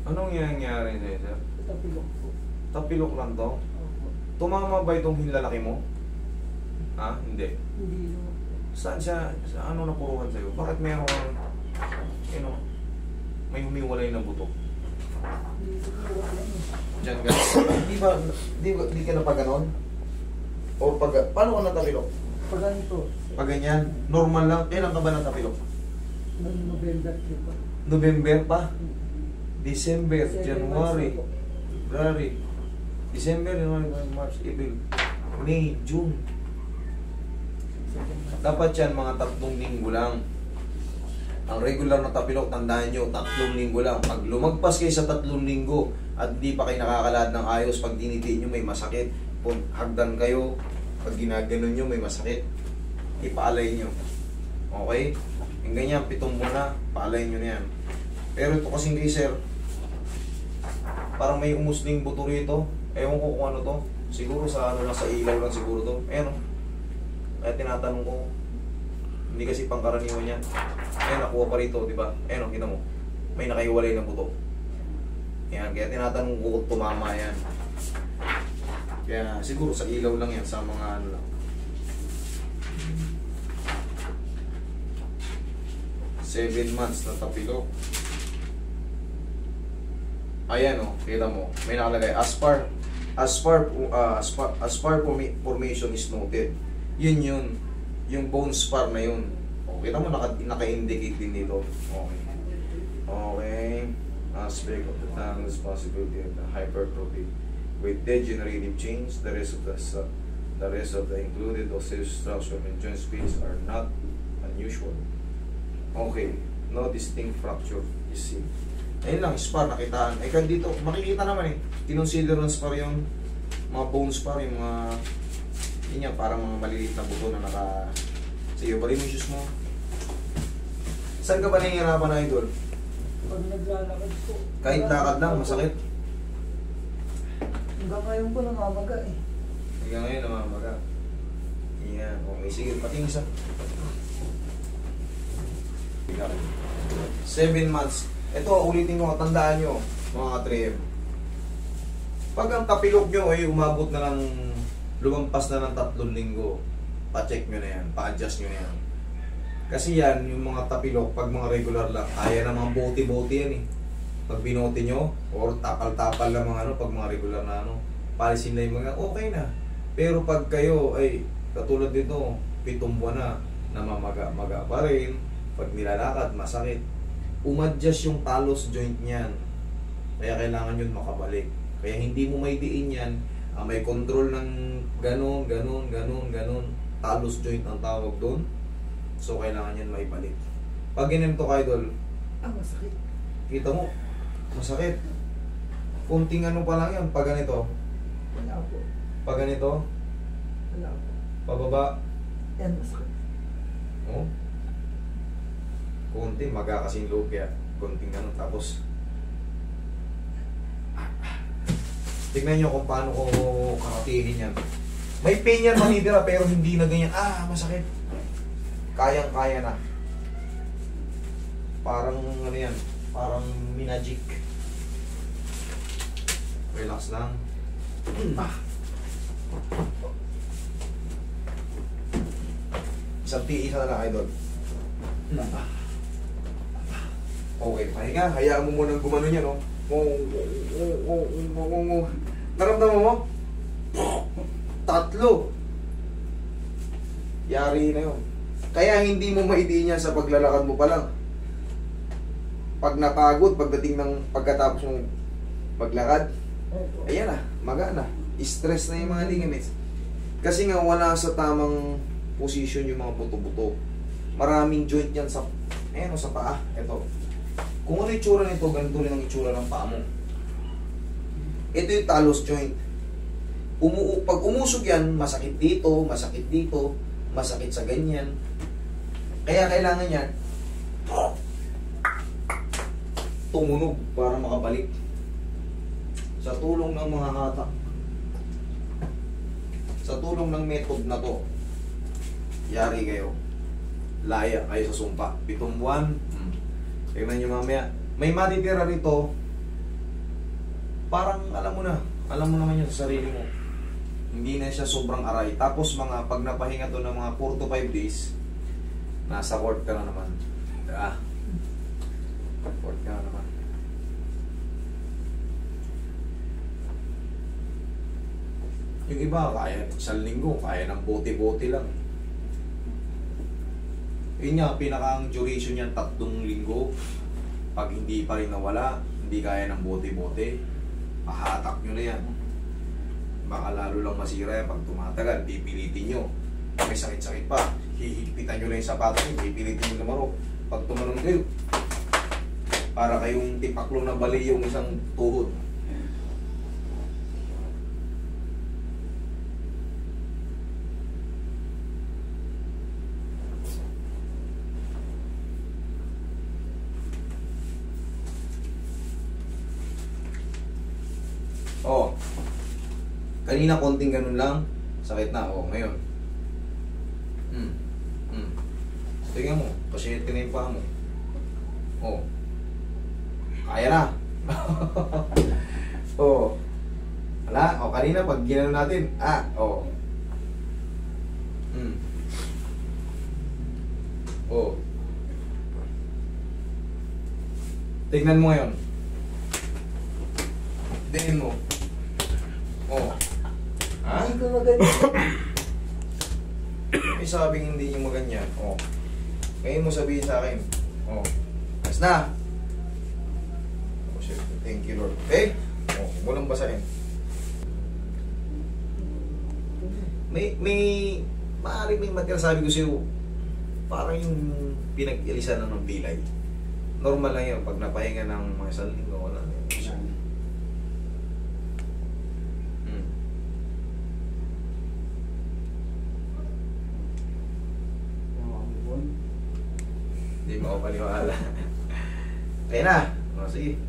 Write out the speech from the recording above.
Anong nangyayari sa'yo, sir? Tapilok po. Tapilok lang to? Opo. Tumama ba itong hinlalaki mo? Ha? Hindi. Hindi naman po. Saan siya, sa ano napuruhan sa'yo? Bakit meron kang, may humiwalay na buto? Hindi ko po alam eh. Diyan ka? Di ka na pa ganon? O pag, paano ka natapilok? Pag ganito, Pag ganyan, normal lang. Kailan ka ba natapilok? noong November po. November pa? December, 7 January, months na po. February, December, January, March, April, May, June. 7 months. Dapat yan mga 3 linggo lang. Ang regular na tapilok, tandaan nyo, 3 linggo lang. Pag lumagpas kayo sa 3 linggo at di pa kayo nakakalad ng ayos, pag diniti nyo may masakit, kung hagdan kayo, pag ginaganon nyo may masakit, ipaalay nyo. Okay? Yung ganyan, 7 muna, paalay nyo na yan. Pero ito kasing kay sir, parang may umusling buto rito. Ewan ko kung ano to. Siguro sa ano lang, sa ilaw lang siguro to. Ayan o. Kaya tinatanong ko, hindi kasi pangkaraniwan yan. Ayan, nakuha pa rito, di ba? Ayan o, kita mo. May nakaiwalay na buto. Ayan, kaya tinatanong ko kung tumama yan. Kaya siguro sa ilaw lang yan, sa mga ano lang. 7 months na tapilok. Ayan o, kita mo, may nakalagay, aspar formation is noted. Yun, yung bone spar na yun. O, kita mo, naka-indicate din dito. Okay. Okay. Aspect of the tongue's possibility of the hypertrophy with degenerative change, the rest of the included osseous structure and joint space are not unusual. Okay, no distinct fracture is seen. Ayun lang, spar, nakitaan. Eh, kan dito, makikita naman eh. Kinonsider ng spar yung mga bone spar, yung mga, yun yan, parang mga maliliit na buto na naka... Sige, bali mo yung shoes mo. Saan ka ba nahihirapan na, idol? Pag naglalakad po. Kahit lakad lang, masakit. Hanggang ngayon po namamaga eh. Hanggang ngayon, namamaga. Yan, okay. Sige, patingin sa... 7 months. Ito, ulitin ko, tandaan nyo, mga 3M. Pag ang tapilok nyo ay umabot na ng, lumampas na ng 3 linggo, pa-check nyo na yan, pa-adjust nyo na yan. Kasi yan, yung mga tapilok, pag mga regular lang, kaya na mga bote-bote yan eh. Pag binote nyo, or tapal-tapal lang mga ano, pag mga regular na ano, palisin na yung mga, okay na. Pero pag kayo, ay, katulad dito, 7 buwan na, namamaga-maga pa rin, pag nilalakad, masakit. Umadjust yung talos joint niyan. Kaya kailangan yun makabalik. Kaya hindi mo may diin yan, may control ng ganon. Talos joint ang tawag doon. So kailangan yan maibalik. Pag ganito ka, idol, Masakit. kita mo, masakit. Kunting ano pa lang yan, pag ganito. Wala po. Pag ganito, Wala po. pababa. Yan, masakit. Oh. Kunti, maga kasing loob kaya kunting ano, tapos tignan nyo kung paano ko kakatihin yan. May pain yan manitira pero hindi na ganyan. Masakit. Kayang-kaya na. Parang ano yan, parang minagic. Relax lang. Isang tiisa na lang, idol. Okay, pahinga. Hayaan mo munang gumano niya, no? Naramdaman mo? 3. Yari na yun. Kaya hindi mo maidiin yan sa paglalakad mo pa lang. Pag napagod, pagdating ng pagkatapos mong paglakad, Opo. ayan na, maga na. Stress na yung mga ligaments. Kasi nga wala sa tamang position yung mga buto-buto. Maraming joint yan sa, sa paa. Ito. Kung ano yung itsura nito, ganito rin ang itsura ng paa mo. Ito yung talos joint. Pag umusog yan, masakit dito, masakit sa ganyan. Kaya kailangan yan tumunog para makabalik. Sa tulong ng mga hatak, sa tulong ng method na to, yari kayo. Laya kayo sa sumpa. 7 buwan. Tingnan nyo mamaya. May matitira rito parang alam mo naman yun sa sarili mo. Hindi na siya sobrang aray. Tapos mga pag napahinga to ng mga 4 to 5 days, nasa court ka na naman. Court ka na naman. Yung iba, kaya isang linggo, kaya ng bote-bote lang. Yun nga, pinakang duration niya 3 linggo. Pag hindi pa rin nawala, hindi kaya ng bote-bote, mahatak nyo na yan. Baka lalo lang masira yan pag tumatagal, pipilitin nyo. May sakit-sakit pa, hihigpitan nyo lang yung sapatos nyo, pipilitin nyo lumaro. Pag tumalon kayo, para kayong tipaklong na bali yung isang tuhod. Oh, kanina konting ganun lang, sakit na. Oh, ngayon. Tingnan mo, pasyente na yung paa mo. Oh, kaya na. Oh, wala. Oh, kanina pag ginano natin, oh. Oh. Tingnan mo ngayon. Tingnan mo. Oh. Ha? Hindi ko maganda. May sabing hindi yung maganyan. Oh. Ngayon mo sabihin sa akin. Oh. Ayos na. Oh, shit. Thank you, Lord. Okay? Oh, walang basahin. Maaaring may magkasabi ko sa'yo, parang yung pinag-ilisan ng pilay. Normal lang yun. Pag napahinga ng mga isang linggo, wala na yun. Hindi mo ako paniwala. Kaya na. O, sige.